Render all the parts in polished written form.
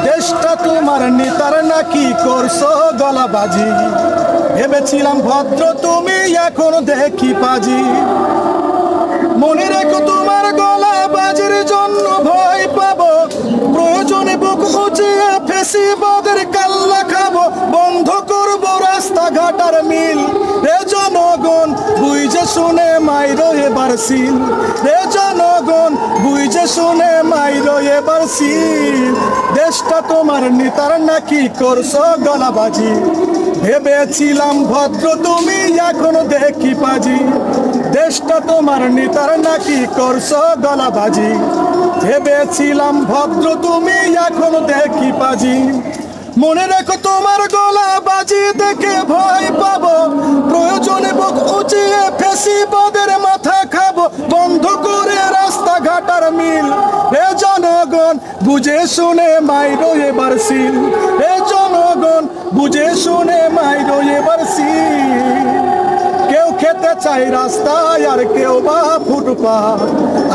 দেশটা তোমার নেতার নাকি করছো গলাবাজি, ভেবেছিলাম ভদ্র তুমি এখন দেখি পাজি। মনে রেখো তোমার গলাবাজির জন্য ভয় পাবো, প্রয়োজনে বুক উঁচিয়ে ফেসিবাদের কাল্লা খাবো। বন্ধ করবো রাস্তাঘাট আর মিল, রে জনগণ বুঝে শুনে মাইরো এবার সিল। রে জনগণ বুঝে শুনে মাইরো এবার সিল। দেশটা তোমার নেতার নাকি করছো গলাবাজি, ভেবেছিলাম ভদ্র তুমি এখন দেখি পাজি। দেশটা তোমার নেতার নাকি করছো গলাবাজি, ভেবেছিলাম ভদ্র তুমি এখন দেখি পাজি। মনে রেখো তোমার গলাবাজি দেখে ভয় পাবো, প্রয়োজনে বুক উঁচিয়ে ফেসিবাদের মাথা খাবো। বন্ধ করে রাস্তাঘাট আর মিল, রে জনগণ বুঝে শুনে মাইরো এবার সিল। রে জনগণ বুঝে শুনে মাইরো এবার সিল। কেউ খেতে চাই রাস্তায় আর কেউ বা ফুটপাত,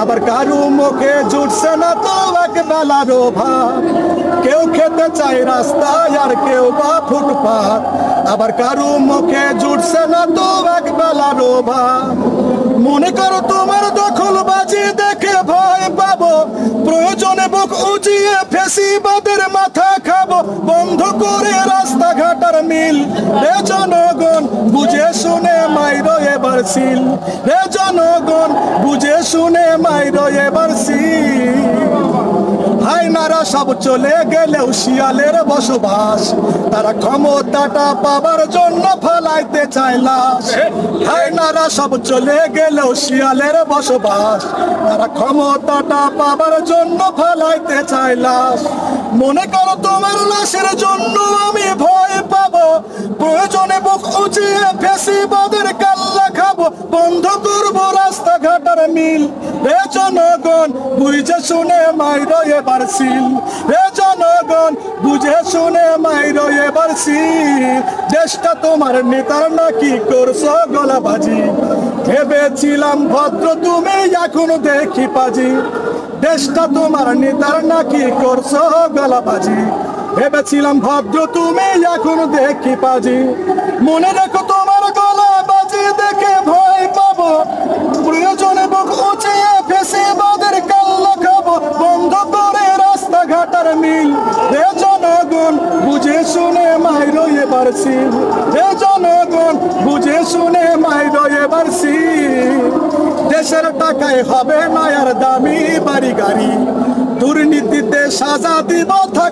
আবার কারু মুখে জুটছে না তো এক বেলারও ভাত। কেউ খেতে চাই রাস্তায় আর কেউ বা ফুটপাত, আবার কারু মুখে জুটছে না তো এক বেলারও ভাত। মনে করো তোমার দখলবাজি দেখে ভয় পাবো, প্রয়োজনে বুক উঁচিয়ে ফেসিবাদের মাথা খাবো। বন্ধ করে রাস্তাঘাট আর মিল, রে জনগণ বুঝে শুনে মাইরো এবার সিল। রে জনগণ বুঝে শুনে মাইরো এবার সিল। হায়নারা সব চলে গেলেও শিয়ালের বসবাস, তারা ক্ষমতাটা পাবার জন্য ফলাইতে চায় লাশ। হায়নারা সব চলে গেলেও শিয়ালের বসবাস, তারা ক্ষমতাটা পাবার জন্য ফলাইতে চায় লাশ। মনে করো তোমার লাশের জন্য আমি ভয় পাবো, প্রয়োজনে বুক উঁচিয়ে ফেসিবাদের কাল্লা খাবো। বন্ধ করবো রাস্তাঘাট আর মিল, রে জনগণ বুঝে শুনে মাইরো এবার সিল। রে জনগণ বুঝে শুনে মাইরো এবার সিল। দেশটা তোমার নেতার নাকি করছো গলাবাজি, ভেবেছিলাম ভদ্র তুমি এখন দেখি পাজি। দেশটা তোমার নেতার নাকি করছো গলাবাজি, ভেবেছিলাম ভদ্র তুমি এখন দেখি পাজি। মনে রেখো তোমার গলাবাজি দেখে ভয় পাবো, প্রয়োজনে বুক উঁচিয়ে ফেসিবাদের কাল্লা খাবো। বন্ধ করে রাস্তাঘাট আর মিল, রে জনগণ বুঝে শুনে মাইরো এবার সিল। রে জনগণ বুঝে শুনে মাইরো এবার সিল। দেশের টাকায় হবে না আর দামি বাড়ি গাড়ি, দুর্নীতিতে সাজা দিব থাক।